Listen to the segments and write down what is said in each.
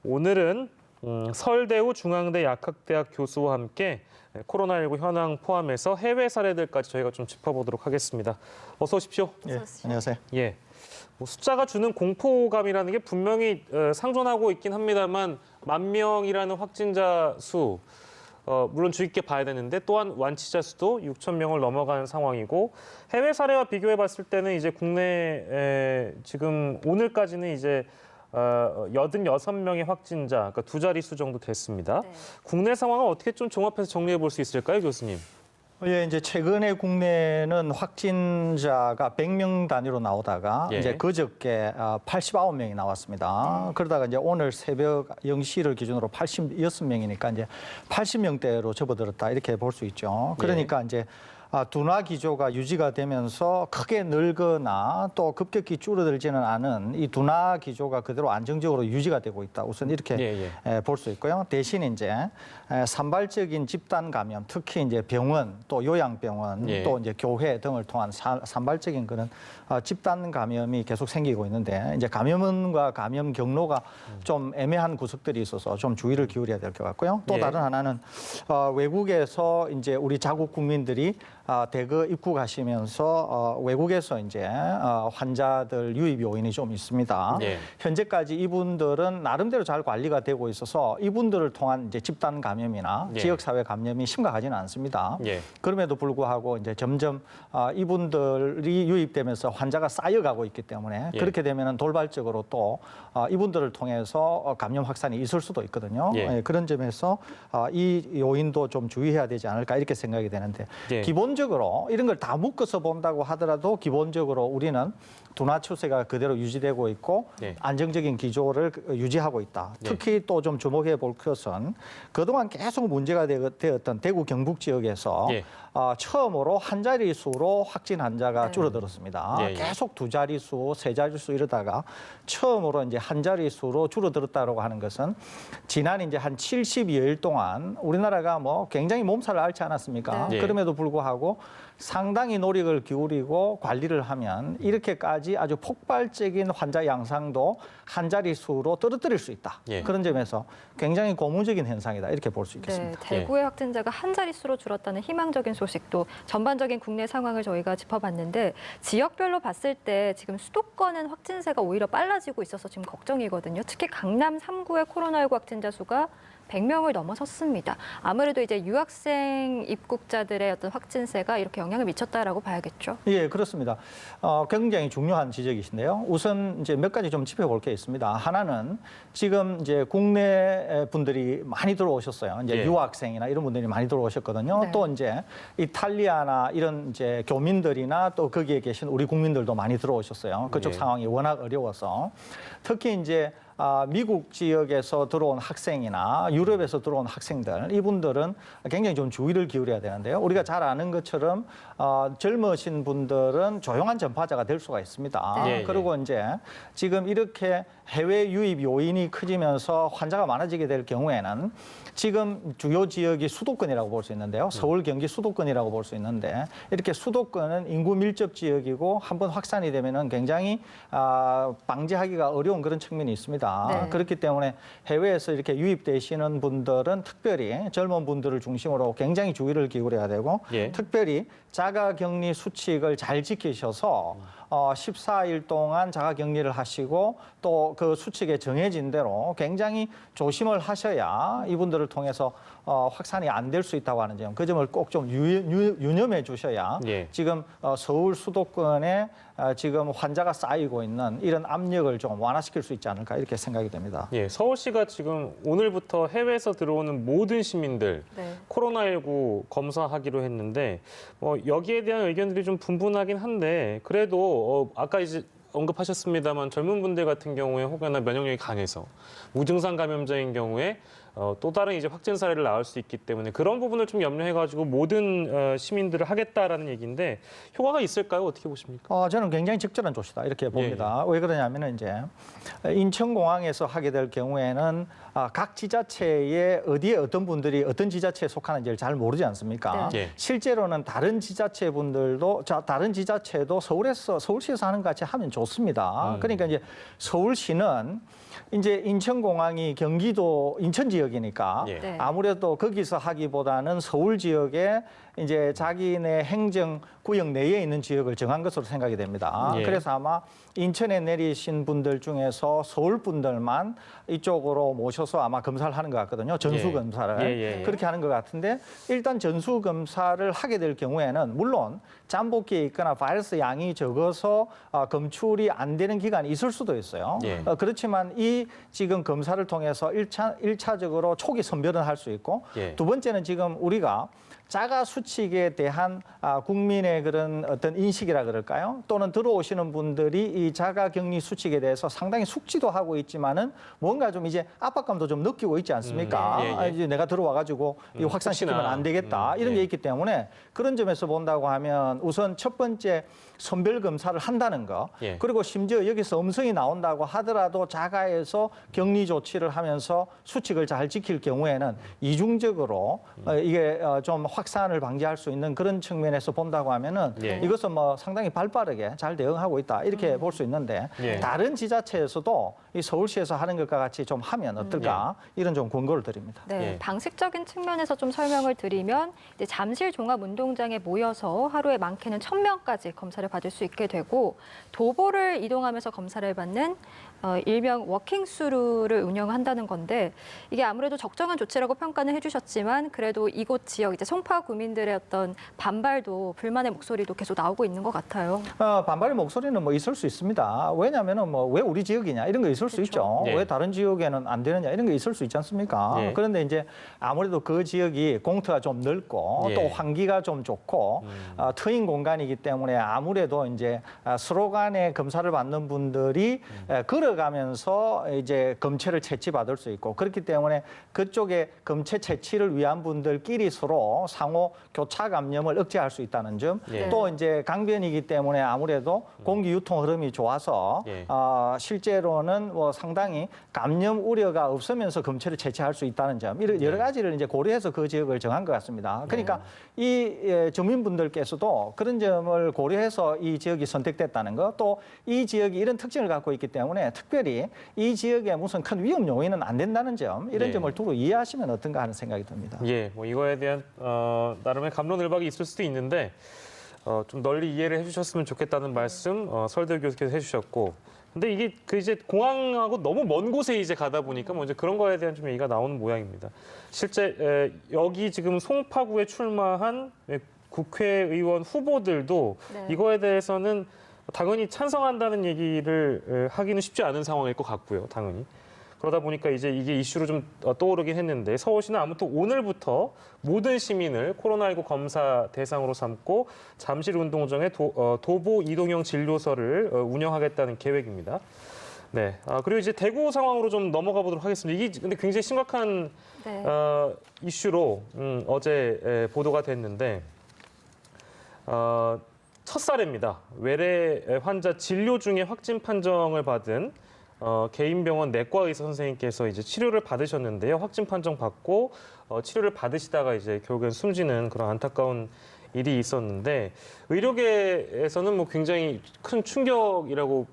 오늘은 서울대우 중앙대 약학대학 교수와 함께 코로나19 현황 포함해서 해외 사례들까지 저희가 좀 짚어보도록 하겠습니다. 어서 오십시오. 예, 안녕하세요. 예, 숫자가 주는 공포감이라는 게 분명히 상존하고 있긴 합니다만 10,000명이라는 확진자 수 물론 주의 깊게 봐야 되는데 또한 완치자 수도 6,000명을 넘어가는 상황이고 해외 사례와 비교해 봤을 때는 이제 국내 지금 오늘까지는 이제 86명의 확진자, 그러니까 두 자릿수 정도 됐습니다. 네. 국내 상황을 어떻게 좀 종합해서 정리해 볼 수 있을까요, 교수님? 예, 이제 최근에 국내는 확진자가 100명 단위로 나오다가 예. 이제 그저께 89명이 나왔습니다. 그러다가 이제 오늘 새벽 0시를 기준으로 86명이니까 이제 80명대로 접어들었다 이렇게 볼 수 있죠. 그러니까 이제 둔화 기조가 유지가 되면서 크게 늘거나 또 급격히 줄어들지는 않은 이 둔화 기조가 그대로 안정적으로 유지가 되고 있다. 우선 이렇게 볼 수 있고요. 대신 이제 산발적인 집단 감염, 특히 이제 병원, 또 요양병원, 또 이제 교회 등을 통한 산발적인 그런 집단 감염이 계속 생기고 있는데 이제 감염원과 감염 경로가 좀 애매한 구석들이 있어서 좀 주의를 기울여야 될 것 같고요. 또 다른 하나는 외국에서 이제 우리 자국 국민들이 대거 입국하시면서 외국에서 이제 환자들 유입 요인이 좀 있습니다. 현재까지 이분들은 나름대로 잘 관리가 되고 있어서 이분들을 통한 이제 집단 감염이나 지역사회 감염이 심각하지는 않습니다. 그럼에도 불구하고 이제 점점 이분들이 유입되면서 환자가 쌓여가고 있기 때문에 그렇게 되면은 돌발적으로 또 이분들을 통해서 감염 확산이 있을 수도 있거든요. 그런 점에서 이 요인도 좀 주의해야 되지 않을까 이렇게 생각이 되는데 기본적으로 이런 걸 다 묶어서 본다고 하더라도 기본적으로 우리는 둔화 추세가 그대로 유지되고 있고 안정적인 기조를 유지하고 있다. 특히 또 좀 주목해 볼 것은 그동안 계속 문제가 되었던 대구 경북 지역에서 처음으로 한 자릿수로 확진 환자가 줄어들었습니다. 계속 두 자릿수, 세 자릿수 이러다가 처음으로 이제 한 자릿수로 줄어들었다고 하는 것은 지난 이제 한 70여일 동안 우리나라가 뭐 굉장히 몸살을 앓지 않았습니까? 그럼에도 불구하고 상당히 노력을 기울이고 관리를 하면 이렇게까지 아주 폭발적인 환자 양상도 한 자릿수로 떨어뜨릴 수 있다. 그런 점에서 굉장히 고무적인 현상이다. 이렇게 볼 수 있겠습니다. 대구의 확진자가 한 자릿수로 줄었다는 희망적인 소식도 전반적인 국내 상황을 저희가 짚어봤는데 지역별로 봤을 때 지금 수도권은 확진세가 오히려 빨라지고 있어서 지금 걱정이거든요. 특히 강남 3구의 코로나19 확진자 수가 100명을 넘어섰습니다. 아무래도 이제 유학생 입국자들의 어떤 확진세가 이렇게 영향을 미쳤다라고 봐야겠죠. 예, 그렇습니다. 굉장히 중요한 지적이신데요. 우선 이제 몇 가지 좀 짚어볼 게 있습니다. 하나는 지금 이제 국내 분들이 많이 들어오셨어요. 이제 유학생이나 이런 분들이 많이 들어오셨거든요. 또 이제 이탈리아나 이런 이제 교민들이나 또 거기에 계신 우리 국민들도 많이 들어오셨어요. 그쪽 상황이 워낙 어려워서 특히 이제 미국 지역에서 들어온 학생이나 유럽에서 들어온 학생들 이분들은 굉장히 좀 주의를 기울여야 되는데요. 우리가 잘 아는 것처럼 젊으신 분들은 조용한 전파자가 될 수가 있습니다. 그리고 이제 지금 이렇게 해외 유입 요인이 커지면서 환자가 많아지게 될 경우에는 지금 주요 지역이 수도권이라고 볼 수 있는데요. 서울, 경기 수도권이라고 볼 수 있는데 이렇게 수도권은 인구 밀접 지역이고 한번 확산이 되면은 굉장히 방지하기가 어려운 그런 측면이 있습니다. 그렇기 때문에 해외에서 이렇게 유입되시는 분들은 특별히 젊은 분들을 중심으로 굉장히 주의를 기울여야 되고 특별히 자가격리 수칙을 잘 지키셔서 14일 동안 자가격리를 하시고 또 그 수칙에 정해진 대로 굉장히 조심을 하셔야 이분들을 통해서 확산이 안 될 수 있다고 하는 점, 그 점을 꼭 좀 유념해 주셔야 지금 서울 수도권에 지금 환자가 쌓이고 있는 이런 압력을 좀 완화시킬 수 있지 않을까 이렇게 생각이 됩니다. 서울시가 지금 오늘부터 해외에서 들어오는 모든 시민들 코로나19 검사하기로 했는데 여기에 대한 의견들이 좀 분분하긴 한데 그래도 아까 이제 언급하셨습니다만 젊은 분들 같은 경우에 혹여나 면역력이 강해서 무증상 감염자인 경우에 또 다른 이제 확진 사례를 낳을 수 있기 때문에 그런 부분을 좀 염려해가지고 모든 시민들을 하겠다라는 얘기인데 효과가 있을까요? 어떻게 보십니까? 저는 굉장히 적절한 조치다 이렇게 봅니다. 왜 그러냐면은 이제 인천공항에서 하게 될 경우에는 각 지자체에 어디에 어떤 분들이 어떤 지자체에 속하는지를 잘 모르지 않습니까? 실제로는 다른 지자체 분들도 다른 지자체도 서울시에서 하는 것 같이 하면 좋습니다. 그러니까 이제 서울시는 이제 인천공항이 경기도 인천 지역이니까 예. 네. 아무래도 거기서 하기보다는 서울 지역에 이제 자기네 행정 구역 내에 있는 지역을 정한 것으로 생각이 됩니다. 예. 그래서 아마 인천에 내리신 분들 중에서 서울 분들만 이쪽으로 모셔서 아마 검사를 하는 것 같거든요. 전수 예. 검사를. 예. 그렇게 하는 것 같은데 일단 전수 검사를 하게 될 경우에는 물론 잠복기에 있거나 바이러스 양이 적어서 검출이 안 되는 기간이 있을 수도 있어요. 예. 그렇지만 이 지금 검사를 통해서 일차적으로 초기 선별은 할 수 있고 예. 두 번째는 지금 우리가 자가 수칙에 대한 국민의 그런 어떤 인식이라 그럴까요? 또는 들어오시는 분들이 이 자가 격리 수칙에 대해서 상당히 숙지도 하고 있지만은 뭔가 좀 이제 압박감도 좀 느끼고 있지 않습니까? 예. 이제 내가 들어와가지고 이 확산시키면 혹시나. 안 되겠다 이런 게 예. 있기 때문에 그런 점에서 본다고 하면 우선 첫 번째 선별 검사를 한다는 거 예. 그리고 심지어 여기서 음성이 나온다고 하더라도 자가에서 격리 조치를 하면서 수칙을 잘 지킬 경우에는 이중적으로 이게 좀 확산을 방지할 수 있는 그런 측면에서 본다고 하면은 예. 이것은 뭐 상당히 발빠르게 잘 대응하고 있다 이렇게 볼 수 있는데 예. 다른 지자체에서도 이 서울시에서 하는 것과 같이 좀 하면 어떨까 이런 좀 권고를 드립니다. 네, 예. 방식적인 측면에서 좀 설명을 드리면 이제 잠실 종합운동장에 모여서 하루에 많게는 1,000명까지 검사를 받을 수 있게 되고 도보를 이동하면서 검사를 받는 일명 워킹스루를 운영한다는 건데 이게 아무래도 적정한 조치라고 평가는 해주셨지만 그래도 이곳 지역 이제 송파 구민들의 어떤 반발도 불만의 목소리도 계속 나오고 있는 것 같아요. 반발의 목소리는 뭐 있을 수 있습니다. 왜냐하면은 뭐 왜 우리 지역이냐 이런 거 있을 수 있죠. 예. 왜 다른 지역에는 안 되느냐 이런 거 있을 수 있지 않습니까? 예. 그런데 이제 아무래도 그 지역이 공터가 좀 넓고 예. 또 환기가 좀 좋고 트인 공간이기 때문에 아무래도 이제 서로 간에 검사를 받는 분들이 걸어가면서 이제 검체를 채취받을 수 있고 그렇기 때문에 그쪽에 검체 채취를 위한 분들끼리 서로 상호 교차 감염을 억제할 수 있다는 점. 예. 또 이제 강변이기 때문에 아무래도 공기 유통 흐름이 좋아서 예. 실제로는 뭐 상당히 감염 우려가 없으면서 검체를 채취할 수 있다는 점. 이런 여러 가지를 이제 고려해서 그 지역을 정한 것 같습니다. 그러니까 이 주민분들께서도 그런 점을 고려해서 이 지역이 선택됐다는 것, 또 이 지역이 이런 특징을 갖고 있기 때문에 특별히 이 지역에 무슨 큰 위험 요인은 안 된다는 점, 이런 네. 점을 두루 이해하시면 어떤가 하는 생각이 듭니다. 예, 뭐 이거에 대한 나름의 갑론을박이 있을 수도 있는데 좀 널리 이해를 해주셨으면 좋겠다는 말씀 설대 교수께서 해주셨고, 근데 이게 그 이제 공항하고 너무 먼 곳에 이제 가다 보니까 뭐 이제 그런 거에 대한 좀 얘기가 나오는 모양입니다. 실제 여기 지금 송파구에 출마한 국회의원 후보들도 네. 이거에 대해서는 당연히 찬성한다는 얘기를 하기는 쉽지 않은 상황일 것 같고요, 당연히. 그러다 보니까 이제 이게 이슈로 좀 떠오르긴 했는데 서울시는 아무튼 오늘부터 모든 시민을 코로나19 검사 대상으로 삼고 잠실 운동장에 도보 이동형 진료소를 운영하겠다는 계획입니다. 네. 그리고 이제 대구 상황으로 좀 넘어가 보도록 하겠습니다. 이게 근데 굉장히 심각한 네. 이슈로 어제 보도가 됐는데 첫 사례입니다. 외래 환자 진료 중에 확진 판정을 받은 개인병원 내과 의사 선생님께서 이제 치료를 받으셨는데요. 확진 판정 받고 치료를 받으시다가 이제 결국엔 숨지는 그런 안타까운 일이 있었는데 의료계에서는 뭐 굉장히 큰 충격이라고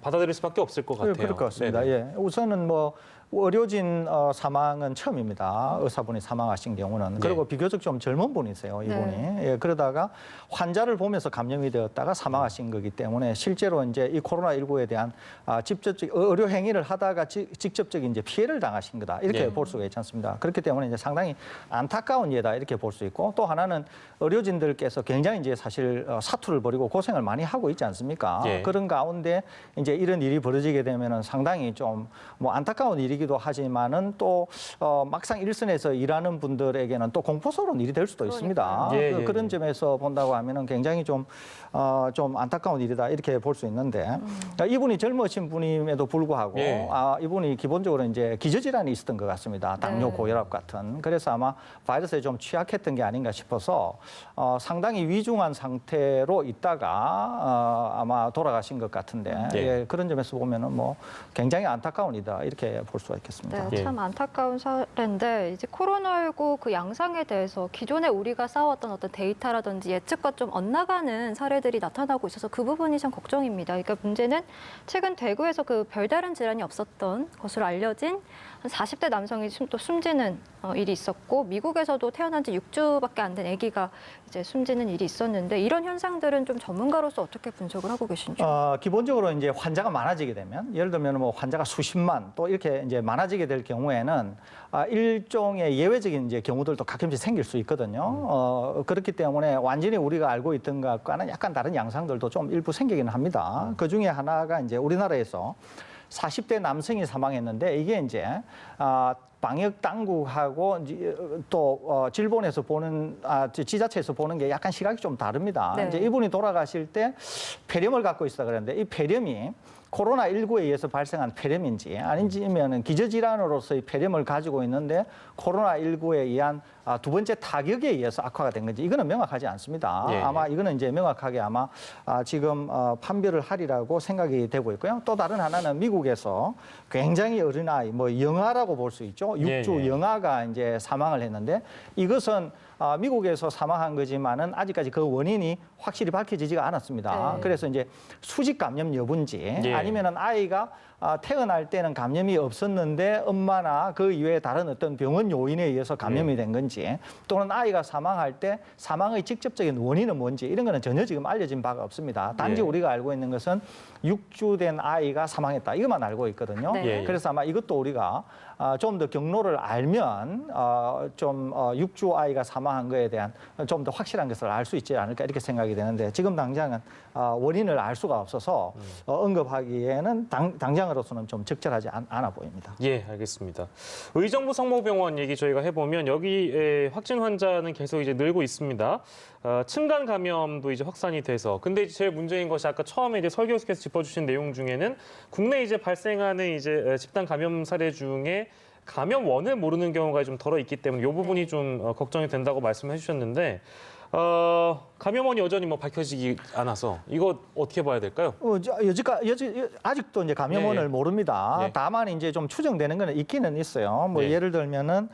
받아들일 수밖에 없을 것 같아요. 그럴 것 같습니다. 네네. 예. 우선은 뭐 의료진 사망은 처음입니다. 의사분이 사망하신 경우는. 그리고 비교적 좀 젊은 분이세요, 이분이. 네. 예, 그러다가 환자를 보면서 감염이 되었다가 사망하신 거기 때문에 실제로 이제 이 코로나19에 대한 직접적 의료 행위를 하다가 직접적인 이제 피해를 당하신 거다. 이렇게 예. 볼 수가 있지 않습니다. 그렇기 때문에 이제 상당히 안타까운 예다 이렇게 볼 수 있고 또 하나는 의료진들께서 굉장히 이제 사실 사투를 벌이고 고생을 많이 하고 있지 않습니까? 예. 그런 가운데 이제 이런 일이 벌어지게 되면은 상당히 좀 뭐 안타까운 일이기도 하지만은 또 막상 일선에서 일하는 분들에게는 또 공포스러운 일이 될 수도 있습니다. 예, 예, 그런 예. 점에서 본다고 하면은 굉장히 좀 안타까운 일이다 이렇게 볼 수 있는데 이분이 젊으신 분임에도 불구하고 예. 이분이 기본적으로 이제 기저질환이 있었던 것 같습니다. 당뇨, 네. 고혈압 같은. 그래서 아마 바이러스에 좀 취약했던 게 아닌가 싶어서 상당히 위중한 상태로 있다가 아마 돌아가신 것 같은데 예. 예, 그런 점에서 보면은 뭐 굉장히 안타까운 일이다 이렇게 볼 수 수가 있겠습니다. 네, 참 안타까운 사례인데 이제 코로나19 그 양상에 대해서 기존에 우리가 쌓아왔던 어떤 데이터라든지 예측과 좀 엇나가는 사례들이 나타나고 있어서 그 부분이 참 걱정입니다. 그러니까 문제는 최근 대구에서 그 별다른 질환이 없었던 것으로 알려진 한 40대 남성이 또 숨지는 일이 있었고 미국에서도 태어난 지 6주밖에 안 된 아기가 이제 숨지는 일이 있었는데 이런 현상들은 좀 전문가로서 어떻게 분석을 하고 계신지요? 기본적으로 이제 환자가 많아지게 되면 예를 들면 뭐 환자가 수십만 또 이렇게 이제 많아지게 될 경우에는 일종의 예외적인 이제 경우들도 가끔씩 생길 수 있거든요. 그렇기 때문에 완전히 우리가 알고 있던 것과는 약간 다른 양상들도 좀 일부 생기긴 합니다. 그 중에 하나가 이제 우리나라에서 40대 남성이 사망했는데 이게 이제 방역 당국하고 또 질본에서 보는 지자체에서 보는 게 약간 시각이 좀 다릅니다. 네. 이제 이분이 돌아가실 때 폐렴을 갖고 있다 그랬는데 이 폐렴이 코로나19에 의해서 발생한 폐렴인지 아니면은 기저질환으로서의 폐렴을 가지고 있는데 코로나19에 의한 두 번째 타격에 의해서 악화가 된 건지 이거는 명확하지 않습니다. 예. 아마 이거는 이제 명확하게 아마 지금 판별을 하리라고 생각이 되고 있고요. 또 다른 하나는 미국에서 굉장히 어린아이, 뭐 영아라고 볼 수 있죠. 6주 예. 영아가 이제 사망을 했는데 이것은 미국에서 사망한 거지만은 아직까지 그 원인이 확실히 밝혀지지가 않았습니다. 네. 그래서 이제 수직 감염 여부인지 예. 아니면은 아이가 태어날 때는 감염이 없었는데 엄마나 그 이외에 다른 어떤 병원 요인에 의해서 감염이 된 건지 또는 아이가 사망할 때 사망의 직접적인 원인은 뭔지 이런 거는 전혀 지금 알려진 바가 없습니다. 단지 예. 우리가 알고 있는 것은 6주 된 아이가 사망했다. 이것만 알고 있거든요. 네. 예. 그래서 아마 이것도 우리가 좀 더 경로를 알면 좀 6주 아이가 사망한 거에 대한 좀 더 확실한 것을 알 수 있지 않을까 이렇게 생각이 되는데 지금 당장은 원인을 알 수가 없어서 언급하기에는 당장으로서는 좀 적절하지 않아 보입니다. 예, 알겠습니다. 의정부 성모병원 얘기 저희가 해보면 여기 확진 환자는 계속 이제 늘고 있습니다. 층간 감염도 이제 확산이 돼서 근데 이제 제일 문제인 것이 아까 처음에 이제 설 교수께서 짚어주신 내용 중에는 국내 이제 발생하는 이제 집단 감염 사례 중에 감염원을 모르는 경우가 좀 덜어 있기 때문에 이 부분이 좀 걱정이 된다고 말씀해 주셨는데 감염원이 여전히 뭐 밝혀지지 않아서 이거 어떻게 봐야 될까요? 아직도 이제 감염원을 예. 모릅니다. 예. 다만 이제 좀 추정되는 거는 있기는 있어요. 뭐 예. 예를 들면은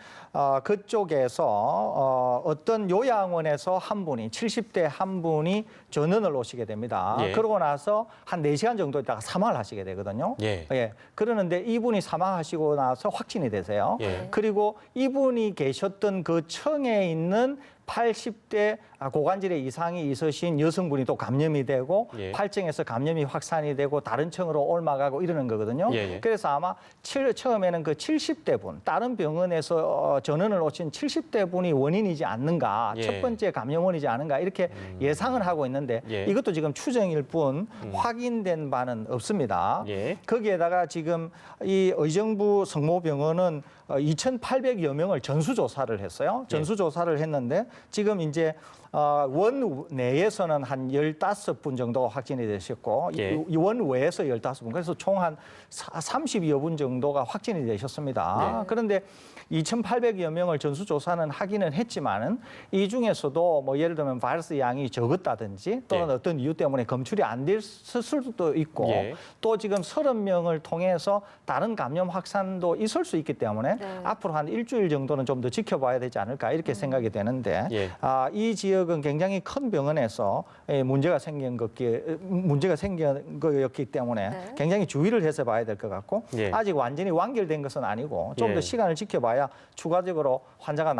그쪽에서 어떤 요양원에서 한 분이 70대 한 분이 전원을 오시게 됩니다. 예. 그러고 나서 한 4시간 정도 있다가 사망을 하시게 되거든요. 예. 그러는데 이분이 사망하시고 나서 확진이 되세요. 예. 그리고 이분이 계셨던 그 층에 있는 80대 고관절에 이상이 있으신 여성분이 또 감염이 되고 예. 8층에서 감염이 확산이 되고 다른 층으로 옮아가고 이러는 거거든요. 예. 그래서 아마 처음에는 그 70대 분, 다른 병원에서 전원을 오신 70대 분이 원인이지 않는가, 예. 첫 번째 감염원이지 않은가 이렇게 예상을 하고 있는데 예. 이것도 지금 추정일 뿐 확인된 바는 없습니다. 예. 거기에다가 지금 이 의정부 성모병원은 2,800여 명을 전수조사를 했어요. 전수조사를 했는데 지금 이제 원 내에서는 한 15분 정도가 확진이 되셨고 예. 원 외에서 15분. 그래서 총 한 30여 분 정도가 확진이 되셨습니다. 네. 그런데 2,800여 명을 전수조사는 하기는 했지만은 이 중에서도 뭐 예를 들면 바이러스 양이 적었다든지 또는 예. 어떤 이유 때문에 검출이 안 됐을 수도 있고 예. 또 지금 30명을 통해서 다른 감염 확산도 있을 수 있기 때문에 네. 앞으로 한 일주일 정도는 좀 더 지켜봐야 되지 않을까 이렇게 생각이 되는데 예. 이 지역은 굉장히 큰 병원에서 문제가 생긴 거였기 때문에 네. 굉장히 주의를 해서 봐야 될 것 같고 예. 아직 완전히 완결된 것은 아니고 좀 더 예. 시간을 지켜봐야 추가적으로 환자가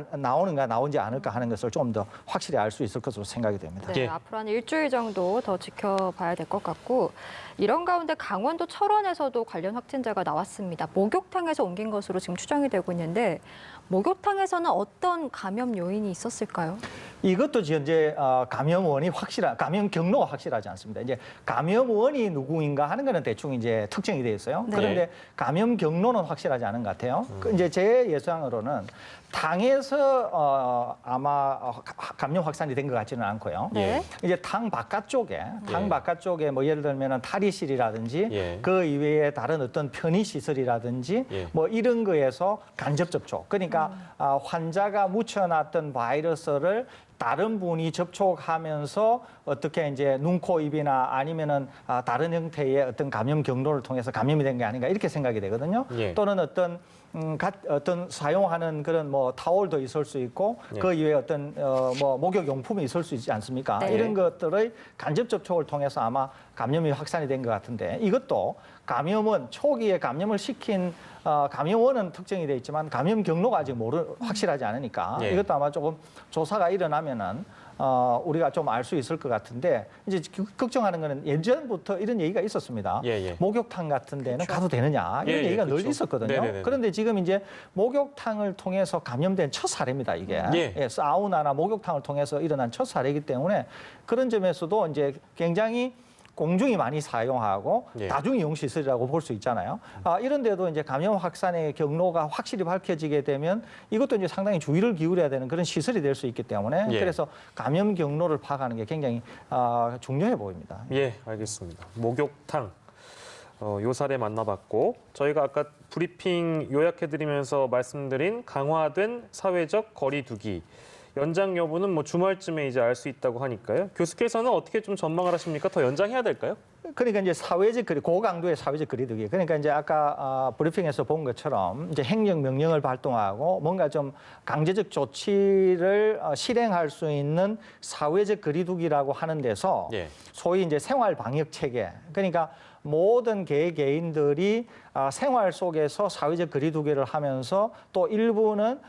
나오는가 나오지 않을까 하는 것을 좀 더 확실히 알 수 있을 것으로 생각이 됩니다. 네, 예. 앞으로 한 일주일 정도 더 지켜봐야 될 것 같고 이런 가운데 강원도 철원에서도 관련 확진자가 나왔습니다. 목욕탕에서 옮긴 것으로 지금 추정이 되고 있는데 목욕탕에서는 어떤 감염 요인이 있었을까요? 이것도 현재 감염 경로가 확실하지 않습니다. 이제 감염원이 누구인가 하는 거는 대충 이제 특정이 돼 있어요. 네. 그런데 감염 경로는 확실하지 않은 것 같아요. 이제 제 예상으로는 당에서 아마 감염 확산이 된 것 같지는 않고요. 네. 이제 당 바깥쪽에 뭐 예를 들면은 탈의실이라든지 예. 그 이외에 다른 어떤 편의 시설이라든지 예. 뭐 이런 거에서 간접 접촉. 그러니까 환자가 묻혀놨던 바이러스를 다른 분이 접촉하면서 어떻게 이제 눈, 코, 입이나 아니면은 다른 형태의 어떤 감염 경로를 통해서 감염이 된 게 아닌가 이렇게 생각이 되거든요. 예. 또는 어떤 사용하는 그런 뭐 타월도 있을 수 있고 예. 그 이외에 어떤 뭐 목욕 용품이 있을 수 있지 않습니까? 네. 이런 것들의 간접 접촉을 통해서 아마 감염이 확산이 된 것 같은데 이것도 감염은 초기에 감염을 시킨 감염원은 특정이 돼 있지만 감염 경로가 아직 확실하지 않으니까 예. 이것도 아마 조금 조사가 일어나면은 우리가 좀 알 수 있을 것 같은데 이제 걱정하는 거는 예전부터 이런 얘기가 있었습니다. 예, 예. 목욕탕 같은 데는 그렇죠. 가도 되느냐 이런 예, 예, 얘기가 늘 그렇죠. 있었거든요. 네네네. 그런데 지금 이제 목욕탕을 통해서 감염된 첫 사례입니다. 이게 예. 사우나나 목욕탕을 통해서 일어난 첫 사례이기 때문에 그런 점에서도 이제 굉장히 공중이 많이 사용하고 예. 다중이용 시설이라고 볼 수 있잖아요. 이런 데도 이제 감염 확산의 경로가 확실히 밝혀지게 되면 이것도 이제 상당히 주의를 기울여야 되는 그런 시설이 될 수 있기 때문에 예. 그래서 감염 경로를 파악하는 게 굉장히 중요해 보입니다. 예, 알겠습니다. 목욕탕. 요 사례 만나봤고 저희가 아까 브리핑 요약해드리면서 말씀드린 강화된 사회적 거리두기 연장 여부는 뭐 주말쯤에 이제 알 수 있다고 하니까요. 교수께서는 어떻게 좀 전망을 하십니까? 더 연장해야 될까요? 그러니까 이제 고강도의 사회적 거리두기. 그러니까 이제 아까 브리핑에서 본 것처럼 이제 행정 명령을 발동하고 뭔가 좀 강제적 조치를 실행할 수 있는 사회적 거리두기라고 하는 데서 예. 소위 이제 생활 방역 체계. 그러니까 모든 개개인들이 생활 속에서 사회적 거리두기를 하면서 또 일부는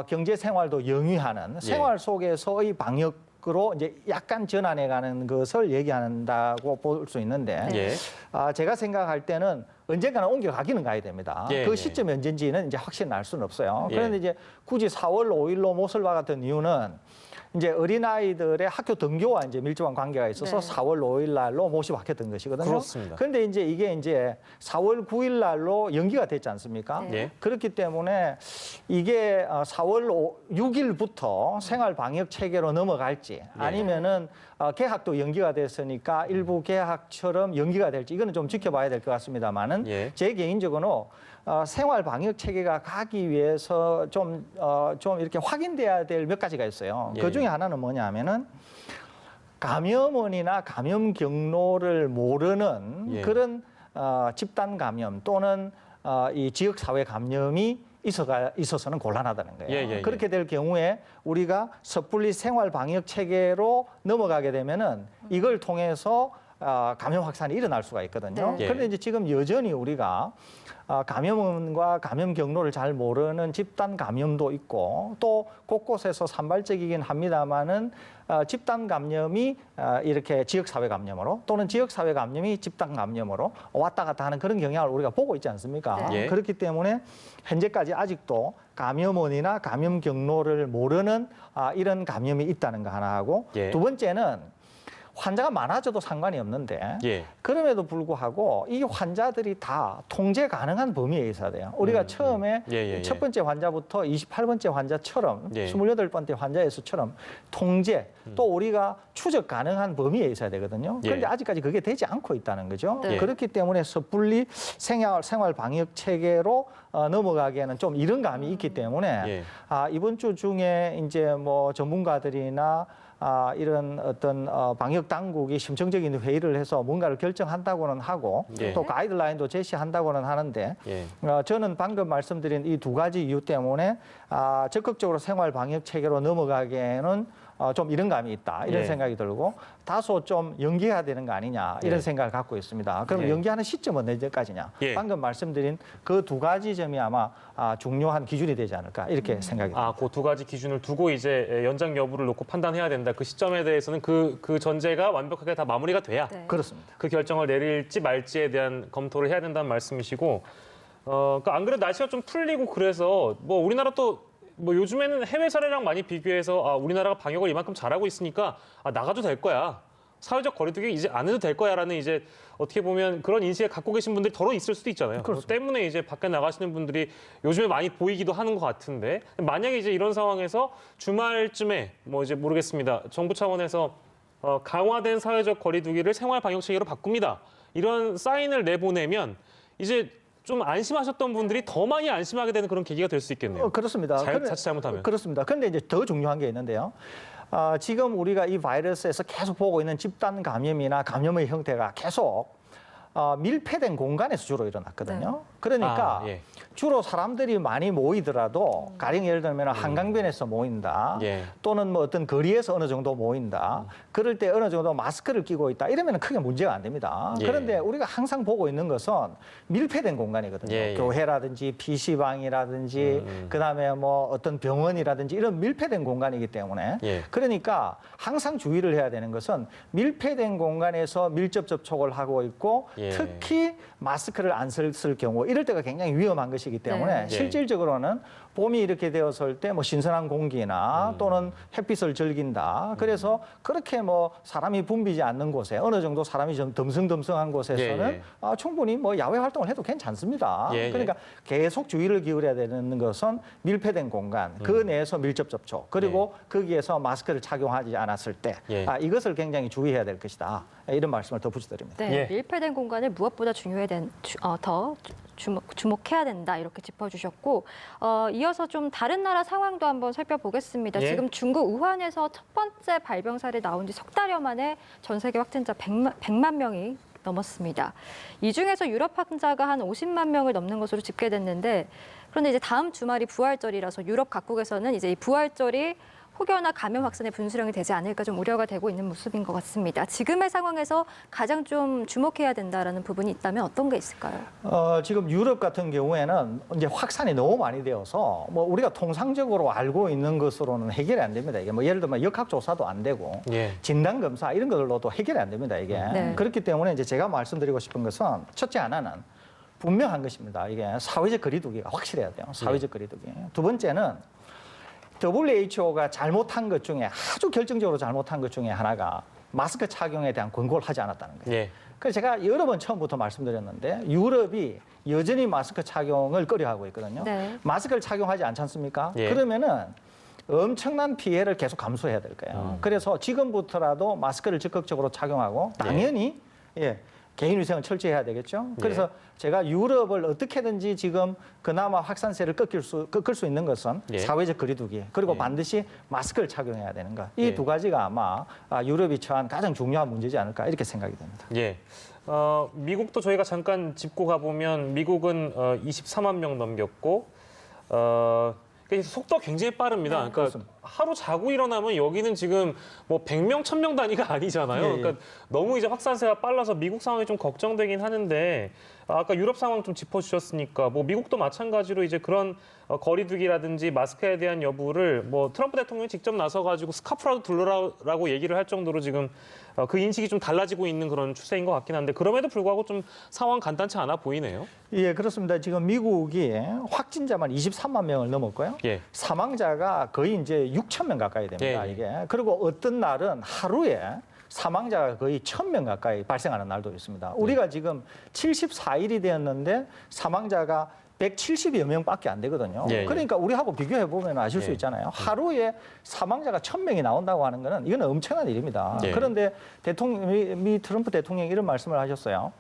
경제 생활도 영위하는 생활 속에서의 방역으로 이제 약간 전환해가는 것을 얘기한다고 볼 수 있는데 예. 제가 생각할 때는 언젠가는 옮겨가기는 가야 됩니다. 예, 그 예. 시점이 언젠지는 이제 확실히 알 수는 없어요. 예. 그런데 이제 굳이 4월 5일로 못을 박았던 이유는 이제 어린아이들의 학교 등교와 이제 밀접한 관계가 있어서 네. 4월 5일 날로 못이 박혔던 것이거든요. 그렇습니다. 그런데 이제 이게 이제 4월 9일 날로 연기가 됐지 않습니까? 네. 예. 그렇기 때문에 이게 4월 6일부터 생활 방역 체계로 넘어갈지 아니면은 개학도 연기가 됐으니까 일부 개학처럼 연기가 될지 이거는 좀 지켜봐야 될 것 같습니다만은 예. 제 개인적으로는 생활 방역 체계가 가기 위해서 좀 이렇게 확인돼야 될 몇 가지가 있어요. 예. 그 중에 하나는 뭐냐면은 감염원이나 감염 경로를 모르는 예. 그런 집단 감염 또는 이 지역 사회 감염이 있어서는 곤란하다는 거예요. 예, 예, 예. 그렇게 될 경우에 우리가 섣불리 생활 방역 체계로 넘어가게 되면은 이걸 통해서 감염 확산이 일어날 수가 있거든요. 네. 그런데 이제 지금 여전히 우리가 감염원과 감염 경로를 잘 모르는 집단 감염도 있고 또 곳곳에서 산발적이긴 합니다만은 집단 감염이 이렇게 지역 사회 감염으로 또는 지역 사회 감염이 집단 감염으로 왔다 갔다 하는 그런 경향을 우리가 보고 있지 않습니까? 네. 예. 그렇기 때문에 현재까지 아직도 감염원이나 감염 경로를 모르는 이런 감염이 있다는 거 하나 하고 예. 두 번째는 환자가 많아져도 상관이 없는데 예. 그럼에도 불구하고 이 환자들이 다 통제 가능한 범위에 있어야 돼요. 우리가 처음에 예. 첫 번째 환자부터 28번째 환자처럼 예. 28번째 환자에서처럼 통제 또 우리가 추적 가능한 범위에 있어야 되거든요. 예. 그런데 아직까지 그게 되지 않고 있다는 거죠. 네. 그렇기 때문에 섣불리 생활 방역 체계로 넘어가기에는 좀 이른 감이 있기 때문에 예. 이번 주 중에 이제 뭐 전문가들이나 이런 어떤 방역 당국이 심층적인 회의를 해서 뭔가를 결정한다고는 하고 예. 또 가이드라인도 제시한다고는 하는데 예. 저는 방금 말씀드린 이 두 가지 이유 때문에 적극적으로 생활 방역 체계로 넘어가기에는 좀 이런 감이 있다 이런 예. 생각이 들고 다소 좀 연기해야 되는 거 아니냐 이런 예. 생각을 갖고 있습니다. 그럼 예. 연기하는 시점은 언제까지냐? 예. 방금 말씀드린 그 두 가지 점이 아마 중요한 기준이 되지 않을까 이렇게 생각이 듭니다. 그 두 가지 기준을 두고 이제 연장 여부를 놓고 판단해야 된다. 그 시점에 대해서는 그 전제가 완벽하게 다 마무리가 돼야 네. 그렇습니다. 그 결정을 내릴지 말지에 대한 검토를 해야 된다는 말씀이시고, 그러니까 안 그래도 날씨가 좀 풀리고 그래서 뭐 우리나라 또 뭐 요즘에는 해외 사례랑 많이 비교해서 우리나라가 방역을 이만큼 잘하고 있으니까 나가도 될 거야. 사회적 거리두기 이제 안 해도 될 거야라는 이제 어떻게 보면 그런 인식을 갖고 계신 분들이 더러 있을 수도 있잖아요. 그것 때문에 이제 밖에 나가시는 분들이 요즘에 많이 보이기도 하는 것 같은데 만약에 이제 이런 상황에서 주말쯤에 뭐 이제 모르겠습니다. 정부 차원에서 강화된 사회적 거리두기를 생활 방역 체계로 바꿉니다. 이런 사인을 내보내면 이제 좀 안심하셨던 분들이 더 많이 안심하게 되는 그런 계기가 될 수 있겠네요. 그렇습니다. 자칫 잘못하면. 그렇습니다. 그런데 이제 더 중요한 게 있는데요. 지금 우리가 이 바이러스에서 계속 보고 있는 집단 감염이나 감염의 형태가 계속 밀폐된 공간에서 주로 일어났거든요. 네. 그러니까 예. 주로 사람들이 많이 모이더라도 가령 예를 들면 한강변에서 모인다 예. 또는 뭐 어떤 거리에서 어느 정도 모인다 그럴 때 어느 정도 마스크를 끼고 있다 이러면 크게 문제가 안 됩니다. 예. 그런데 우리가 항상 보고 있는 것은 밀폐된 공간이거든요. 예, 예. 교회라든지 PC방이라든지 그다음에 뭐 어떤 병원이라든지 이런 밀폐된 공간이기 때문에 예. 그러니까 항상 주의를 해야 되는 것은 밀폐된 공간에서 밀접 접촉을 하고 있고 예. 특히 마스크를 안 썼을 경우 이럴 때가 굉장히 위험한 것이기 때문에 네. 실질적으로는 봄이 이렇게 되었을 때 뭐 신선한 공기나 또는 햇빛을 즐긴다. 그래서 그렇게 뭐 사람이 붐비지 않는 곳에 어느 정도 사람이 좀 덤성덤성한 곳에서는 예, 충분히 뭐 야외 활동을 해도 괜찮습니다. 예, 예. 그러니까 계속 주의를 기울여야 되는 것은 밀폐된 공간, 그 내에서 밀접 접촉, 그리고 거기에서 마스크를 착용하지 않았을 때 예. 이것을 굉장히 주의해야 될 것이다. 이런 말씀을 덧붙여드립니다. 네, 예. 밀폐된 공간을 무엇보다 더 주목해야 된다 이렇게 짚어주셨고 이어서 좀 다른 나라 상황도 한번 살펴보겠습니다. 예. 지금 중국 우한에서 첫 번째 발병 사례 나온 지 석 달여 만에 전 세계 확진자 100만 명이 넘었습니다. 이 중에서 유럽 확진자가 한 50만 명을 넘는 것으로 집계됐는데 그런데 이제 다음 주말이 부활절이라서 유럽 각국에서는 이제 이 부활절이 혹여나 감염 확산의 분수령이 되지 않을까 좀 우려가 되고 있는 모습인 것 같습니다. 지금의 상황에서 가장 좀 주목해야 된다라는 부분이 있다면 어떤 게 있을까요? 지금 유럽 같은 경우에는 이제 확산이 너무 많이 되어서 뭐 우리가 통상적으로 알고 있는 것으로는 해결이 안 됩니다. 이게 뭐 예를 들면 역학조사도 안 되고 예. 진단검사 이런 것들로도 해결이 안 됩니다. 이게 네. 그렇기 때문에 이제 제가 말씀드리고 싶은 것은 첫째 하나는 분명한 것입니다. 이게 사회적 거리두기가 확실해야 돼요. 사회적 거리두기. 두 번째는 WHO가 잘못한 것 중에 아주 결정적으로 잘못한 것 중에 하나가 마스크 착용에 대한 권고를 하지 않았다는 거예요. 예. 그래서 제가 여러 번 처음부터 말씀드렸는데 유럽이 여전히 마스크 착용을 꺼려하고 있거든요. 네. 마스크를 착용하지 않지 않습니까? 예. 그러면은 엄청난 피해를 계속 감수해야 될 거예요. 그래서 지금부터라도 마스크를 적극적으로 착용하고 당연히 개인위생은 철저히 해야 되겠죠. 그래서 제가 유럽을 어떻게든지 지금 그나마 확산세를 꺾을 수 있는 것은 예. 사회적 거리두기 그리고 예. 반드시 마스크를 착용해야 되는 것. 이 예. 두 가지가 아마 유럽이 처한 가장 중요한 문제지 않을까 이렇게 생각이 됩니다. 예. 미국도 저희가 잠깐 짚고 가보면 미국은 23만 명 넘겼고 속도가 굉장히 빠릅니다. 네. 그러니까 그렇습니다. 하루 자고 일어나면 여기는 지금 뭐 100명, 1000명 단위가 아니잖아요. 예, 예. 그러니까 너무 이제 확산세가 빨라서 미국 상황이 좀 걱정되긴 하는데 아까 유럽 상황 좀 짚어주셨으니까 뭐 미국도 마찬가지로 이제 그런 거리두기라든지 마스크에 대한 여부를 뭐 트럼프 대통령이 직접 나서가지고 스카프라도 둘러라고 얘기를 할 정도로 지금 그 인식이 좀 달라지고 있는 그런 추세인 것 같긴 한데 그럼에도 불구하고 좀 상황 간단치 않아 보이네요. 예, 그렇습니다. 지금 미국이 확진자만 23만 명을 넘었고요. 예. 사망자가 거의 이제 6천 명 가까이 됩니다. 예, 예. 이게. 그리고 어떤 날은 하루에 사망자가 거의 1,000명 가까이 발생하는 날도 있습니다. 우리가 지금 74일이 되었는데 사망자가 170여 명밖에 안 되거든요. 예, 예. 그러니까 우리하고 비교해 보면 아실 수 예. 있잖아요. 하루에 사망자가 1,000명이 나온다고 하는 거는 이건 엄청난 일입니다. 예. 그런데 미 트럼프 대통령이 이런 말씀을 하셨어요.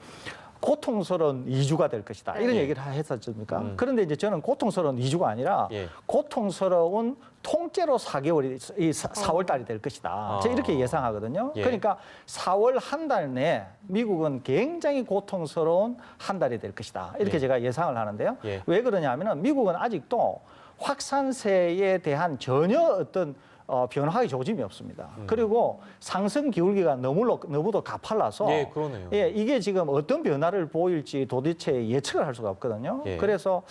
고통스러운 2주가 될 것이다. 이런 예. 얘기를 했었습니까? 그런데 이제 저는 고통스러운 2주가 아니라 예. 고통스러운 통째로 4개월이 이 4월 달이 될 것이다. 제가 이렇게 예상하거든요. 예. 그러니까 4월 한 달 내에 미국은 굉장히 고통스러운 한 달이 될 것이다. 이렇게 예. 제가 예상을 하는데요. 예. 왜 그러냐면은 미국은 아직도 확산세에 대한 전혀 어떤 변화의 조짐이 없습니다. 그리고 상승 기울기가 너무도 가팔라서 예, 그러네요. 예, 이게 지금 어떤 변화를 보일지 도대체 예측을 할 수가 없거든요. 예. 그래서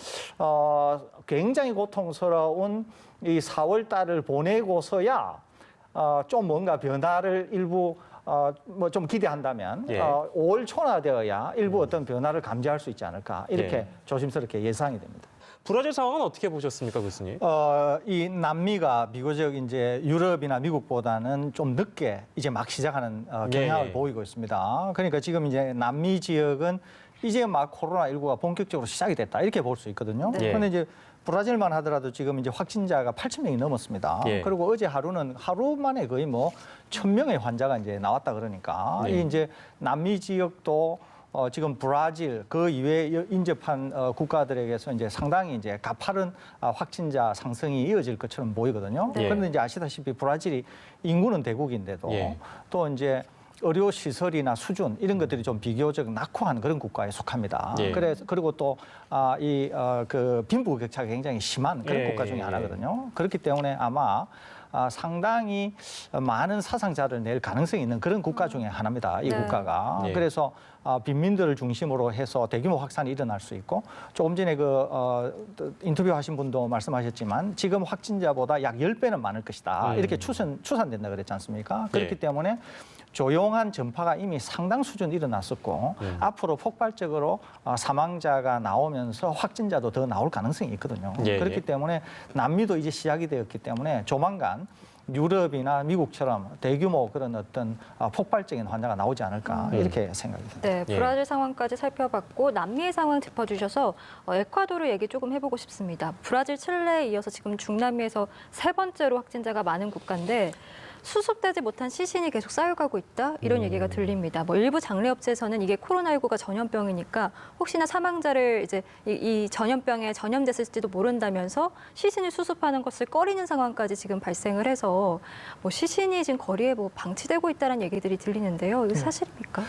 굉장히 고통스러운 이 4월 달을 보내고서야 좀 뭔가 변화를 일부 뭐 좀 기대한다면 예. 5월 초나 되어야 일부 어떤 변화를 감지할 수 있지 않을까 이렇게 예. 조심스럽게 예상이 됩니다. 브라질 상황은 어떻게 보셨습니까, 교수님? 이 남미가 비교적 이제 유럽이나 미국보다는 좀 늦게 이제 막 시작하는 경향을 예. 보이고 있습니다. 그러니까 지금 이제 남미 지역은 이제 막 코로나19가 본격적으로 시작이 됐다 이렇게 볼 수 있거든요. 네. 그런데 이제 브라질만 하더라도 지금 이제 확진자가 8,000명이 넘었습니다. 예. 그리고 어제 하루는 하루 만에 거의 뭐 1,000명의 환자가 이제 나왔다 그러니까 네. 이 이제 남미 지역도 지금 브라질 그 이외에 인접한 국가들에게서 이제 상당히 이제 가파른 확진자 상승이 이어질 것처럼 보이거든요. 네. 그런데 이제 아시다시피 브라질이 인구는 대국인데도 예. 또 이제 의료 시설이나 수준 이런 것들이 좀 비교적 낙후한 그런 국가에 속합니다. 예. 그리고 또 그 빈부격차가 굉장히 심한 그런 예, 국가 중에 예. 하나거든요. 그렇기 때문에 아마 상당히 많은 사상자를 낼 가능성이 있는 그런 국가 중에 하나입니다. 이 네. 국가가. 예. 그래서 빈민들을 중심으로 해서 대규모 확산이 일어날 수 있고 조금 전에 인터뷰하신 분도 말씀하셨지만 지금 확진자보다 약 10배는 많을 것이다. 이렇게 추산된다 그랬지 않습니까? 그렇기 예. 때문에 조용한 전파가 이미 상당 수준 일어났었고 앞으로 폭발적으로 사망자가 나오면서 확진자도 더 나올 가능성이 있거든요. 예, 그렇기 예. 때문에 남미도 이제 시작이 되었기 때문에 조만간 유럽이나 미국처럼 대규모 그런 어떤 폭발적인 환자가 나오지 않을까 이렇게 생각이 듭니다. 네, 예. 브라질 상황까지 살펴봤고 남미의 상황 짚어주셔서 에콰도르 얘기 조금 해보고 싶습니다. 브라질, 칠레에 이어서 지금 중남미에서 3번째로 확진자가 많은 국가인데 수습되지 못한 시신이 계속 쌓여가고 있다 이런 얘기가 들립니다. 뭐 일부 장례업체에서는 이게 코로나19가 전염병이니까 혹시나 사망자를 이제 이 전염병에 전염됐을지도 모른다면서 시신을 수습하는 것을 꺼리는 상황까지 지금 발생을 해서 뭐 시신이 지금 거리에 뭐 방치되고 있다는 얘기들이 들리는데요. 이거 사실입니까?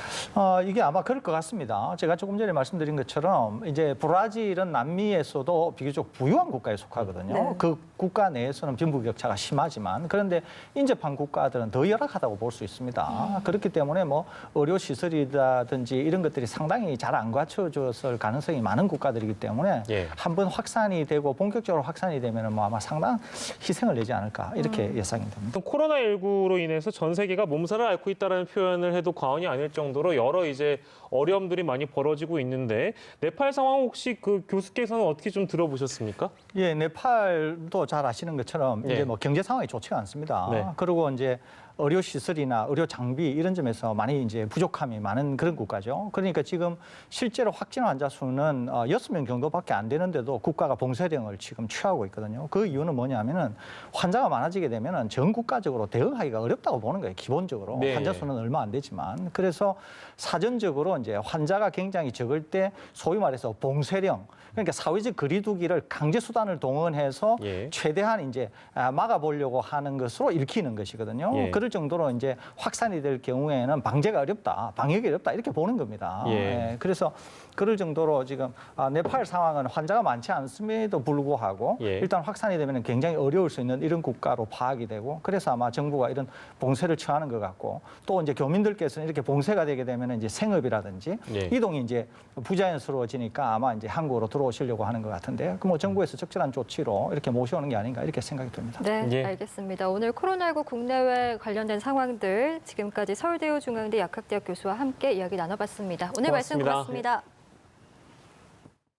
이게 아마 그럴 것 같습니다. 제가 조금 전에 말씀드린 것처럼 이제 브라질은 남미에서도 비교적 부유한 국가에 속하거든요. 네. 그 국가 내에서는 빈부격차가 심하지만 그런데 인접한 국가들은 더 열악하다고 볼 수 있습니다. 그렇기 때문에 뭐 의료 시설이라든지 이런 것들이 상당히 잘 안 갖춰졌을 가능성이 많은 국가들이기 때문에 예. 한번 확산이 되고 본격적으로 확산이 되면 뭐 아마 상당한 희생을 내지 않을까 이렇게 예상이 됩니다. 코로나19로 인해서 전 세계가 몸살을 앓고 있다는 표현을 해도 과언이 아닐 정도로 여러 이제 어려움들이 많이 벌어지고 있는데 네팔 상황 혹시 그 교수께서는 어떻게 좀 들어보셨습니까? 예, 네팔도 잘 아시는 것처럼 예. 이제 뭐 경제 상황이 좋지가 않습니다. 네. 그리고 이제 의료 시설이나 의료 장비 이런 점에서 많이 이제 부족함이 많은 그런 국가죠. 그러니까 지금 실제로 확진 환자 수는 6명 정도밖에 안 되는데도 국가가 봉쇄령을 지금 취하고 있거든요. 그 이유는 뭐냐면은 환자가 많아지게 되면은 전 국가적으로 대응하기가 어렵다고 보는 거예요. 기본적으로 네. 환자 수는 얼마 안 되지만 그래서 사전적으로 이제 환자가 굉장히 적을 때 소위 말해서 봉쇄령 그러니까 사회적 거리두기를 강제 수단을 동원해서 예. 최대한 이제 막아보려고 하는 것으로 읽히는 것이거든요. 예. 그럴 정도로 이제 확산이 될 경우에는 방제가 어렵다, 방역이 어렵다 이렇게 보는 겁니다. 예. 그래서 그럴 정도로 지금 네팔 상황은 환자가 많지 않음에도 불구하고 예. 일단 확산이 되면 굉장히 어려울 수 있는 이런 국가로 파악이 되고 그래서 아마 정부가 이런 봉쇄를 취하는 것 같고 또 이제 교민들께서는 이렇게 봉쇄가 되게 되면 이제 생업이라든지 예. 이동이 이제 부자연스러워지니까 아마 이제 한국으로 들어오시려고 하는 것 같은데 그 뭐 정부에서 적절한 조치로 이렇게 모셔오는 게 아닌가 이렇게 생각이 듭니다. 네, 예. 알겠습니다. 오늘 코로나19 국내외 관련된 상황들 지금까지 서울대우중앙대 약학대학 교수와 함께 이야기 나눠봤습니다. 오늘 말씀 고맙습니다. 고맙습니다.